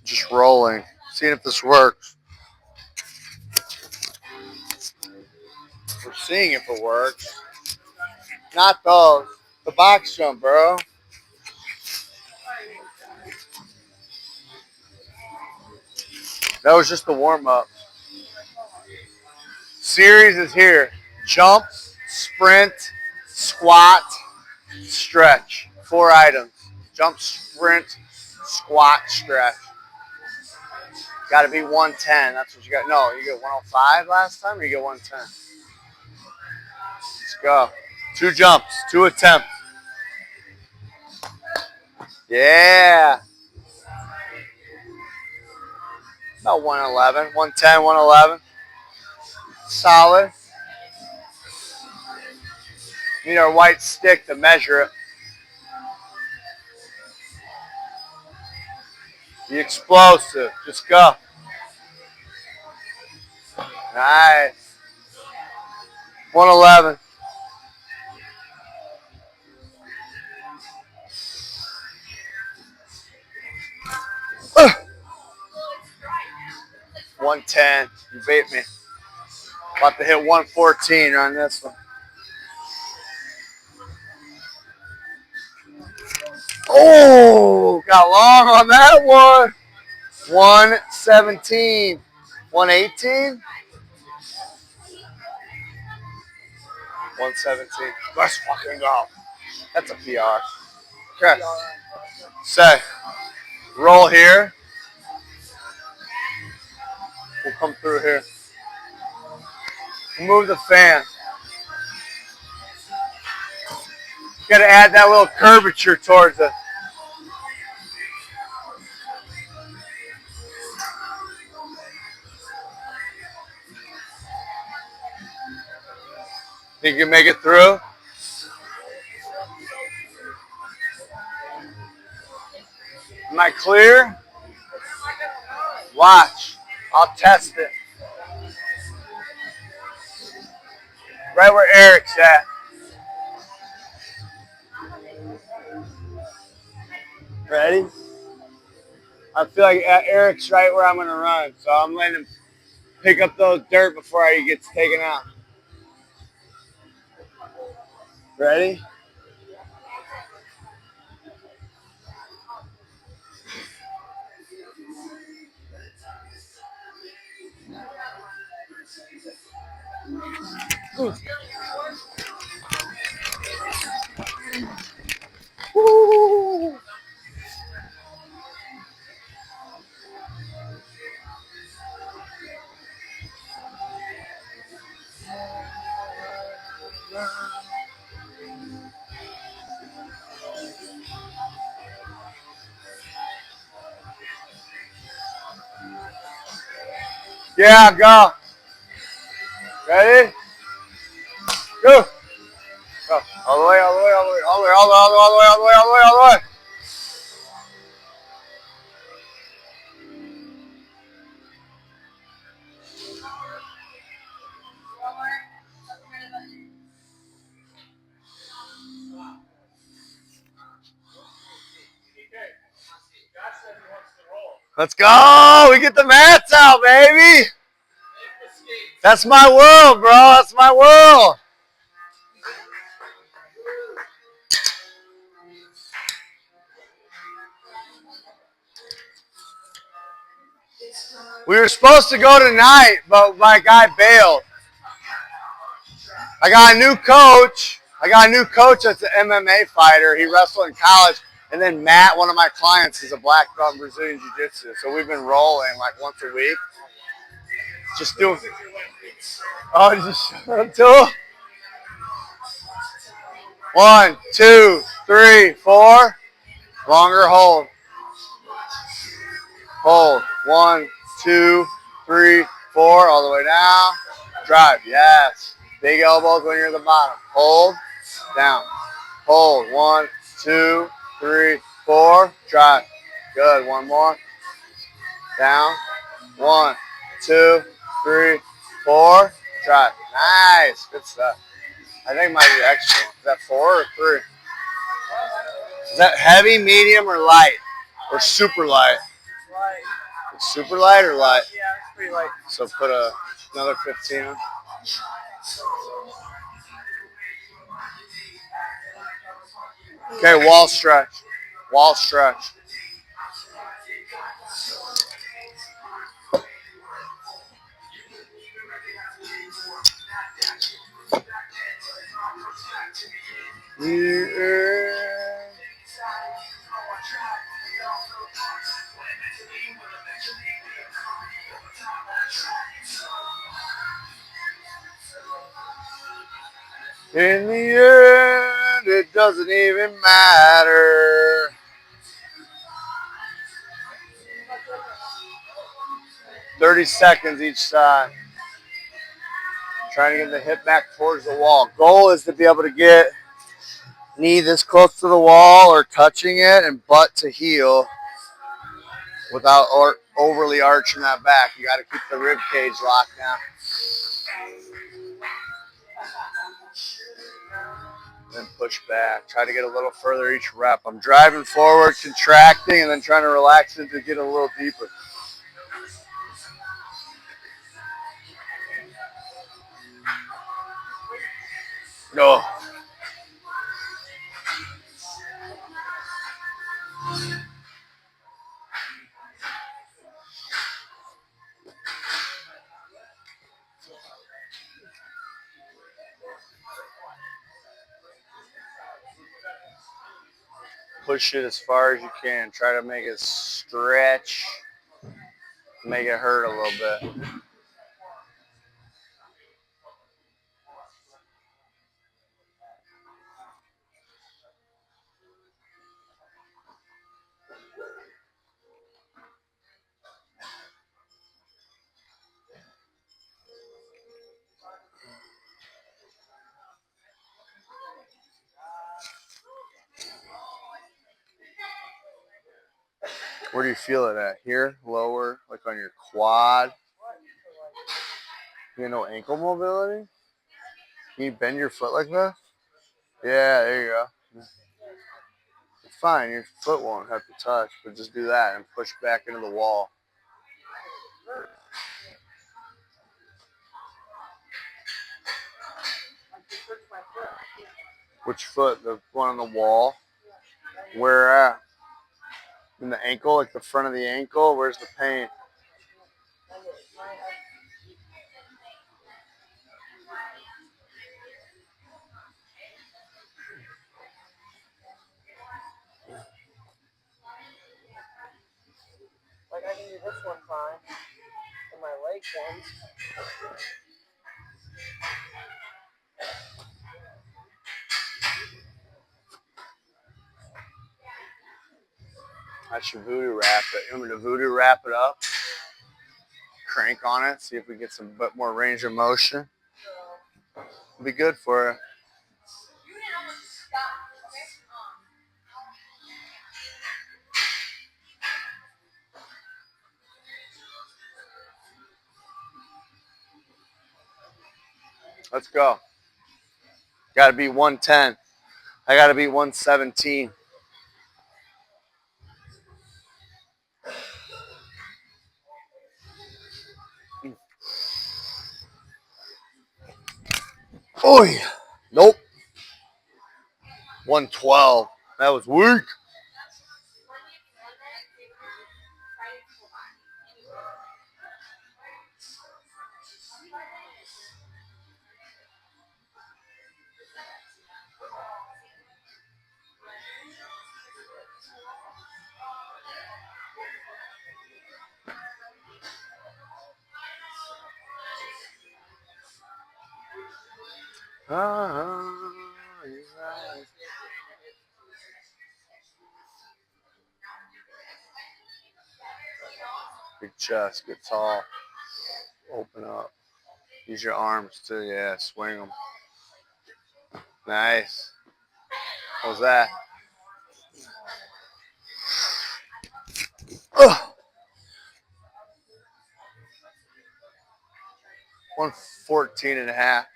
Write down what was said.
Just rolling. Seeing if this works. We're seeing if it works. Not those. The box jump, bro. That was just the warm-up. Series is here. Jump, sprint, squat, stretch. 4 items. Jump, sprint, squat, stretch. Got to be 110. That's what you got. No, you get 105 last time, or you get 110? Let's go. 2 jumps, 2 attempts. Yeah. About 111, 110, 111. Solid. Need our white stick to measure it. Be explosive. Just go. Nice. 111. Uh. 110. You beat me. About to hit 114 on this one. Oh, got long on that one. 117. 118? 117. Let's fucking go. That's a PR. Okay. Say, roll here. We'll come through here. Move the fan. Got to add that little curvature towards it. Think you can make it through? Am I clear? Watch. I'll test it. Right where Eric's at. Ready? I feel like Eric's right where I'm going to run, so I'm letting him pick up those dirt before he gets taken out. Ready? Ooh. Woo. Yeah, go. Ready? Go. Go. All the way, all the way, all the way, all the way, all the way, all the way, all the way, all the way, all the way, all the way. Let's go. We get the mats out, baby. That's my world, bro. That's my world. We were supposed to go tonight, but my guy bailed. I got a new coach. That's an MMA fighter. He wrestled in college. And then Matt, one of my clients, is a black belt in Brazilian Jiu-Jitsu. So we've been rolling like once a week. Just doing. Oh, just 2. 1, 2, 3, 4. Longer hold. Hold. 1, 2, 3, 4. All the way down. Drive. Yes. Big elbows when you're at the bottom. Hold. Down. Hold. 1, 2, 3, 4. Drive. Good. One more. Down. 1, 2, 3, 4. Drive. Nice. Good stuff. I think it might be extra. Is that 4 or 3? Is that heavy, medium, or light? Or super light? Light. Super light or light? Yeah, it's pretty light. So put another 15 on. Okay, wall stretch. Wall stretch. In the end, it doesn't even matter. "30 seconds each side. Trying to get the hip back towards the wall. Goal is to be able to get knee this close to the wall or touching it and butt to heel without overly arching that back. You got to keep the rib cage locked down. Then push back. Try to get a little further each rep. I'm driving forward, contracting, and then trying to relax it to get a little deeper. No. Push it as far as you can. Try to make it stretch. Make it hurt a little bit. Where do you feel it at? Here? Lower? Like on your quad? You have no ankle mobility? Can you bend your foot like that? Yeah, there you go. It's fine. Your foot won't have to touch, but just do that and push back into the wall. Which foot? The one on the wall? Where at? In the ankle? Like the front of the ankle? Where's the pain? Like I can do this one fine, and my leg ones. I should voodoo wrap it. You want me to voodoo wrap it up? Crank on it, see if we get some bit more range of motion. It'll be good for you. Let's go. Got to be 110. I got to be 117. Oh, nope. 112. That was weak. Big chest, get tall. Open up. Use your arms too, yeah, swing them. Nice. What was that? 114 and a half.